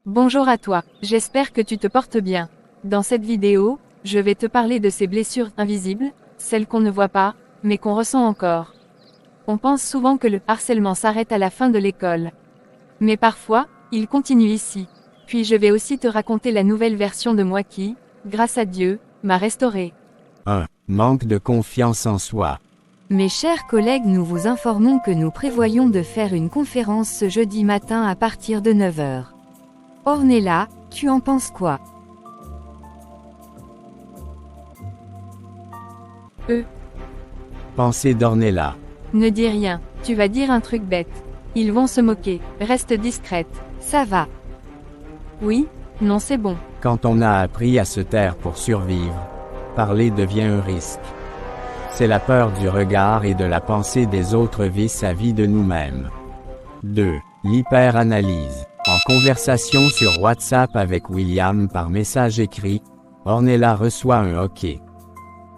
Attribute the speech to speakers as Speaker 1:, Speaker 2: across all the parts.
Speaker 1: Bonjour à toi, j'espère que tu te portes bien. Dans cette vidéo, je vais te parler de ces blessures invisibles, celles qu'on ne voit pas, mais qu'on ressent encore. On pense souvent que le harcèlement s'arrête à la fin de l'école. Mais parfois, il continue ici. Puis je vais aussi te raconter la nouvelle version de moi qui, grâce à Dieu, m'a restauré.
Speaker 2: 1. Manque de confiance en soi.
Speaker 3: Mes chers collègues, nous vous informons que nous prévoyons de faire une conférence ce jeudi matin à partir de 9 h. Ornella, tu en penses quoi?
Speaker 2: Pensée d'Ornella.
Speaker 1: Ne dis rien, tu vas dire un truc bête. Ils vont se moquer, reste discrète.
Speaker 3: Ça va.
Speaker 1: Oui, non c'est bon.
Speaker 2: Quand on a appris à se taire pour survivre, parler devient un risque. C'est la peur du regard et de la pensée des autres vis-à-vis de nous-mêmes. 2. L'hyperanalyse. En conversation sur WhatsApp avec William par message écrit, Ornella reçoit un OK.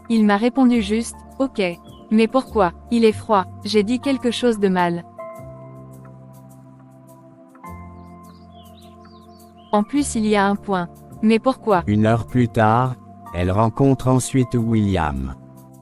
Speaker 1: Il m'a répondu juste, ok. Mais pourquoi? Il est froid, j'ai dit quelque chose de mal. En plus il y a un point. Mais pourquoi?
Speaker 2: 1 heure plus tard, elle rencontre ensuite William.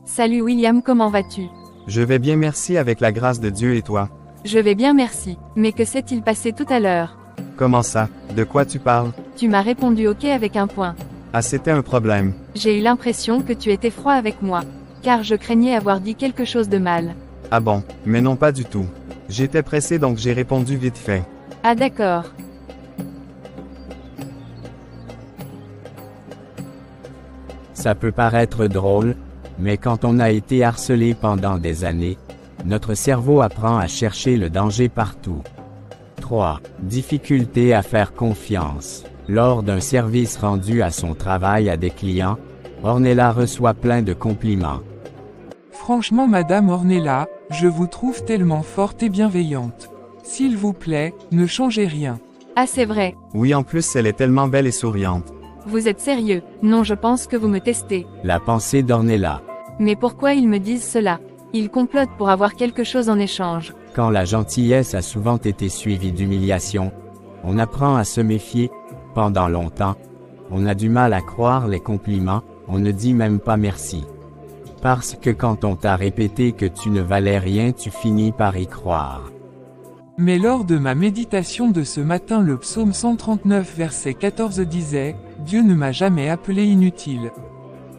Speaker 1: Salut William, comment vas-tu?
Speaker 4: Je vais bien, merci, avec la grâce de Dieu, et toi?
Speaker 1: Je vais bien merci, mais que s'est-il passé tout à l'heure?
Speaker 4: Comment ça? De quoi tu parles?
Speaker 1: Tu m'as répondu ok avec un point.
Speaker 4: Ah, c'était un problème.
Speaker 1: J'ai eu l'impression que tu étais froid avec moi, car je craignais avoir dit quelque chose de mal.
Speaker 4: Ah bon, mais non, pas du tout. J'étais pressé, donc j'ai répondu vite fait.
Speaker 1: Ah d'accord.
Speaker 2: Ça peut paraître drôle, mais quand on a été harcelé pendant des années, notre cerveau apprend à chercher le danger partout. 3. Difficulté à faire confiance. Lors d'un service rendu à son travail à des clients, Ornella reçoit plein de compliments.
Speaker 5: Franchement Madame Ornella, je vous trouve tellement forte et bienveillante. S'il vous plaît, ne changez rien.
Speaker 1: Ah c'est vrai.
Speaker 4: Oui, en plus, elle est tellement belle et souriante.
Speaker 1: Vous êtes sérieux? Non, je pense que vous me testez.
Speaker 2: La pensée d'Ornella.
Speaker 1: Mais pourquoi ils me disent cela? Ils complotent pour avoir quelque chose en échange.
Speaker 2: Quand la gentillesse a souvent été suivie d'humiliation, on apprend à se méfier. Pendant longtemps, on a du mal à croire les compliments, on ne dit même pas merci. Parce que quand on t'a répété que tu ne valais rien, tu finis par y croire.
Speaker 5: Mais lors de ma méditation de ce matin, le psaume 139 verset 14 disait, « Dieu ne m'a jamais appelé inutile.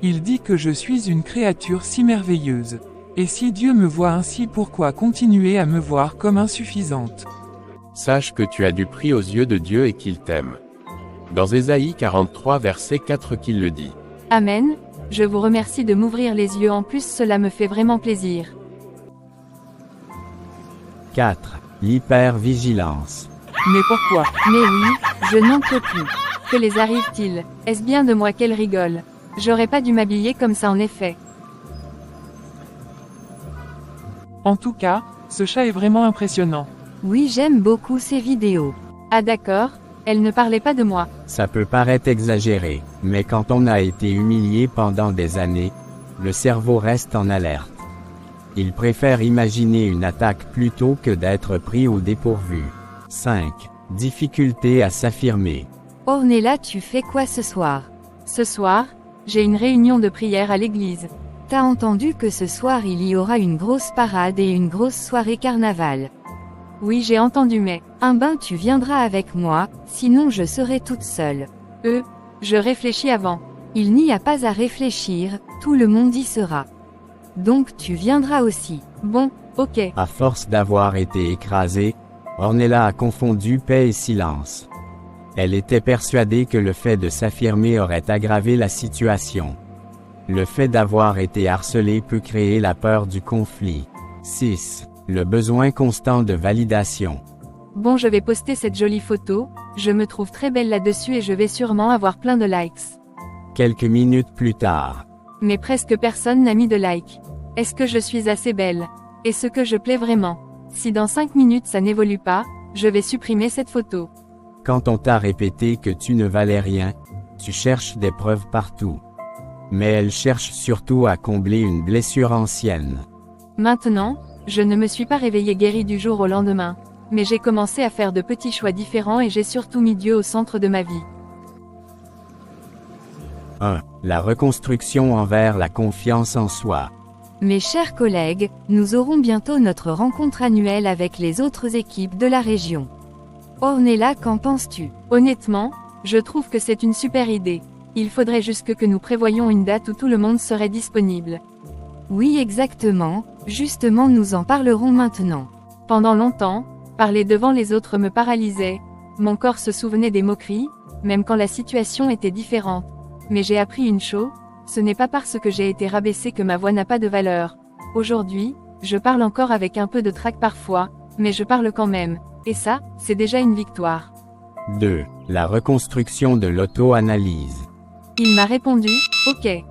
Speaker 5: Il dit que je suis une créature si merveilleuse. Et si Dieu me voit ainsi, pourquoi continuer à me voir comme insuffisante?
Speaker 6: Sache que tu as du prix aux yeux de Dieu et qu'il t'aime. » Dans Ésaïe 43 verset 4 qu'il le dit.
Speaker 1: Amen, je vous remercie de m'ouvrir les yeux, en plus cela me fait vraiment plaisir.
Speaker 2: 4. L'hypervigilance.
Speaker 5: Mais pourquoi?
Speaker 1: Mais oui, je n'en peux plus. Que les arrive-t-il? Est-ce bien de moi qu'elle rigole? J'aurais pas dû m'habiller comme ça en effet.
Speaker 5: En tout cas, ce chat est vraiment impressionnant.
Speaker 3: Oui, j'aime beaucoup ces vidéos.
Speaker 1: Ah d'accord, elle ne parlait pas de moi.
Speaker 2: Ça peut paraître exagéré, mais quand on a été humilié pendant des années, le cerveau reste en alerte. Il préfère imaginer une attaque plutôt que d'être pris au dépourvu. 5. Difficulté à s'affirmer.
Speaker 3: Ornella, tu fais quoi ce soir?
Speaker 1: Ce soir, j'ai une réunion de prière à l'église.
Speaker 3: T'as entendu que ce soir il y aura une grosse parade et une grosse soirée carnaval?
Speaker 1: Oui, j'ai entendu, mais
Speaker 3: Tu viendras avec moi, sinon je serai toute seule.
Speaker 1: je réfléchis avant.
Speaker 3: Il n'y a pas à réfléchir, tout le monde y sera. Donc tu viendras aussi.
Speaker 1: Bon, ok.
Speaker 2: À force d'avoir été écrasée, Ornella a confondu paix et silence. Elle était persuadée que le fait de s'affirmer aurait aggravé la situation. Le fait d'avoir été harcelé peut créer la peur du conflit. 6. Le besoin constant de validation.
Speaker 1: Bon, je vais poster cette jolie photo, je me trouve très belle là-dessus et je vais sûrement avoir plein de likes.
Speaker 2: Quelques minutes plus tard.
Speaker 1: Mais presque personne n'a mis de like. Est-ce que je suis assez belle? Est-ce que je plais vraiment? Si dans 5 minutes ça n'évolue pas, je vais supprimer cette photo.
Speaker 2: Quand on t'a répété que tu ne valais rien, tu cherches des preuves partout. Mais elle cherche surtout à combler une blessure ancienne.
Speaker 1: Maintenant, je ne me suis pas réveillée guérie du jour au lendemain. mais j'ai commencé à faire de petits choix différents et j'ai surtout mis Dieu au centre de ma vie.
Speaker 2: 1. La reconstruction envers la confiance en soi.
Speaker 3: Mes chers collègues, nous aurons bientôt notre rencontre annuelle avec les autres équipes de la région. Ornella, qu'en penses-tu?
Speaker 1: Honnêtement, je trouve que c'est une super idée. Il faudrait juste que nous prévoyions une date où tout le monde serait disponible.
Speaker 3: Oui, exactement, justement nous en parlerons maintenant.
Speaker 1: Pendant longtemps, parler devant les autres me paralysait. Mon corps se souvenait des moqueries, même quand la situation était différente. Mais j'ai appris une chose, ce n'est pas parce que j'ai été rabaissée que ma voix n'a pas de valeur. Aujourd'hui, je parle encore avec un peu de trac parfois, mais je parle quand même. Et ça, c'est déjà une victoire.
Speaker 2: 2. La reconstruction de l'auto-analyse.
Speaker 1: Il m'a répondu, ok.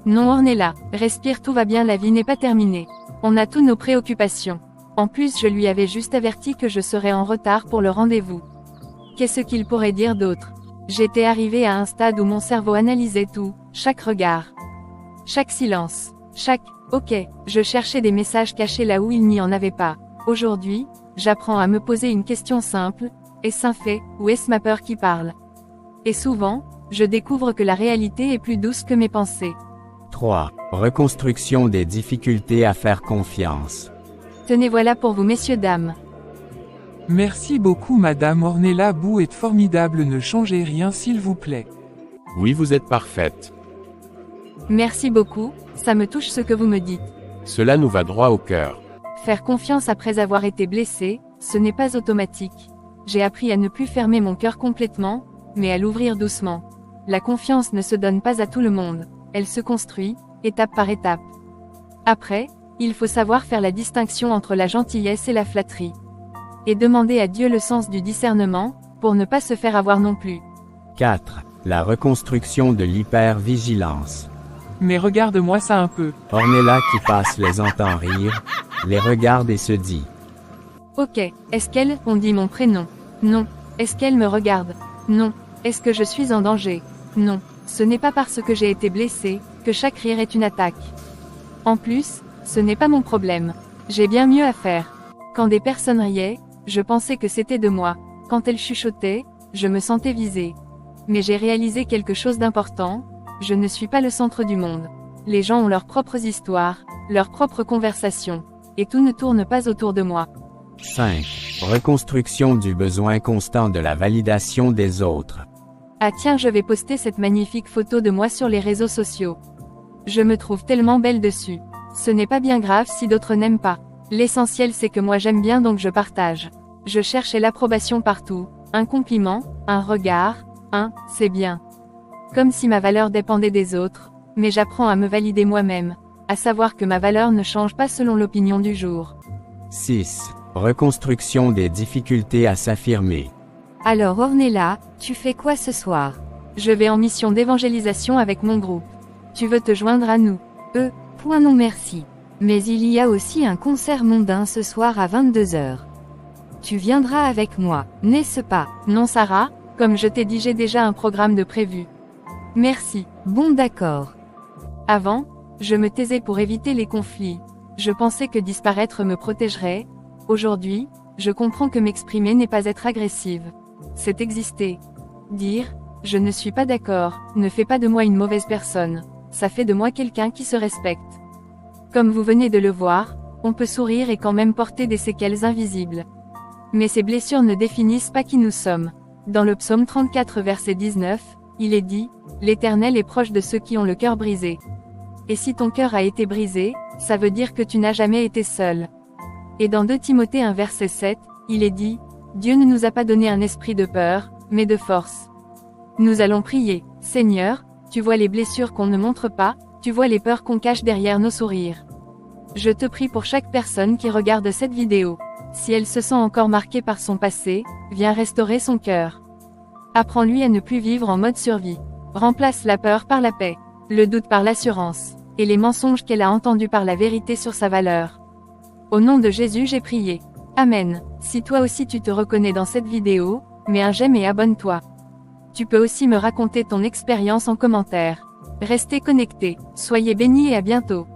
Speaker 1: Non Ornella, respire, tout va bien, la vie n'est pas terminée. On a tous nos préoccupations. En plus, je lui avais juste averti que je serais en retard pour le rendez-vous. Qu'est-ce qu'il pourrait dire d'autre? J'étais arrivée à un stade où mon cerveau analysait tout, chaque regard, chaque silence, chaque « ok ». Je cherchais des messages cachés là où il n'y en avait pas. Aujourd'hui, j'apprends à me poser une question simple, est-ce un fait, ou est-ce ma peur qui parle? Et souvent, je découvre que la réalité est plus douce que mes pensées.
Speaker 2: 3. Reconstruction des difficultés à faire confiance.
Speaker 1: Tenez, voilà pour vous messieurs dames.
Speaker 5: Merci beaucoup Madame Ornella, vous êtes formidable, ne changez rien s'il vous plaît.
Speaker 6: Oui, vous êtes parfaite.
Speaker 1: Merci beaucoup, ça me touche ce que vous me dites.
Speaker 6: Cela nous va droit au cœur.
Speaker 1: Faire confiance après avoir été blessé, ce n'est pas automatique. J'ai appris à ne plus fermer mon cœur complètement, mais à l'ouvrir doucement. La confiance ne se donne pas à tout le monde, elle se construit, étape par étape. Après, il faut savoir faire la distinction entre la gentillesse et la flatterie. Et demander à Dieu le sens du discernement, pour ne pas se faire avoir non plus.
Speaker 2: 4. La reconstruction de l'hypervigilance.
Speaker 5: Mais regarde-moi ça un peu.
Speaker 2: Ornella qui passe les entend rire, les regarde et se dit.
Speaker 1: Ok, est-ce qu'elle, on dit mon prénom? Non. Est-ce qu'elle me regarde? Non. Est-ce que je suis en danger? Non. Ce n'est pas parce que j'ai été blessée, que chaque rire est une attaque. En plus, ce n'est pas mon problème. J'ai bien mieux à faire. Quand des personnes riaient, je pensais que c'était de moi. Quand elles chuchotaient, je me sentais visée. Mais j'ai réalisé quelque chose d'important, je ne suis pas le centre du monde. Les gens ont leurs propres histoires, leurs propres conversations, et tout ne tourne pas autour de moi.
Speaker 2: 5. Reconstruction du besoin constant de la validation des autres.
Speaker 1: Ah tiens, je vais poster cette magnifique photo de moi sur les réseaux sociaux. Je me trouve tellement belle dessus. Ce n'est pas bien grave si d'autres n'aiment pas. L'essentiel c'est que moi j'aime bien donc je partage. Je cherchais l'approbation partout, un compliment, un regard, un « c'est bien ». Comme si ma valeur dépendait des autres, mais j'apprends à me valider moi-même, à savoir que ma valeur ne change pas selon l'opinion du jour.
Speaker 2: 6. Reconstruction des difficultés à s'affirmer.
Speaker 3: Alors Ornella, tu fais quoi ce soir?
Speaker 1: Je vais en mission d'évangélisation avec mon groupe. Tu veux te joindre à nous?
Speaker 3: Point non merci. Mais il y a aussi un concert mondain ce soir à 22h. Tu viendras avec moi, n'est-ce pas?
Speaker 1: Non Sarah, comme je t'ai dit j'ai déjà un programme de prévu. Merci.
Speaker 3: Bon d'accord.
Speaker 1: Avant, je me taisais pour éviter les conflits. Je pensais que disparaître me protégerait. Aujourd'hui, je comprends que m'exprimer n'est pas être agressive. C'est exister. Dire, je ne suis pas d'accord, ne fait pas de moi une mauvaise personne. Ça fait de moi quelqu'un qui se respecte. Comme vous venez de le voir, on peut sourire et quand même porter des séquelles invisibles. Mais ces blessures ne définissent pas qui nous sommes. Dans le psaume 34 verset 19, il est dit, « L'Éternel est proche de ceux qui ont le cœur brisé. » Et si ton cœur a été brisé, ça veut dire que tu n'as jamais été seul. Et dans 2 Timothée 1 verset 7, il est dit, « Dieu ne nous a pas donné un esprit de peur, mais de force. » Nous allons prier, « Seigneur, tu vois les blessures qu'on ne montre pas, tu vois les peurs qu'on cache derrière nos sourires. Je te prie pour chaque personne qui regarde cette vidéo. Si elle se sent encore marquée par son passé, viens restaurer son cœur. Apprends-lui à ne plus vivre en mode survie. Remplace la peur par la paix, le doute par l'assurance, et les mensonges qu'elle a entendus par la vérité sur sa valeur. Au nom de Jésus j'ai prié. Amen. Si toi aussi tu te reconnais dans cette vidéo, mets un j'aime et abonne-toi. Tu peux aussi me raconter ton expérience en commentaire. Restez connectés, soyez bénis et à bientôt.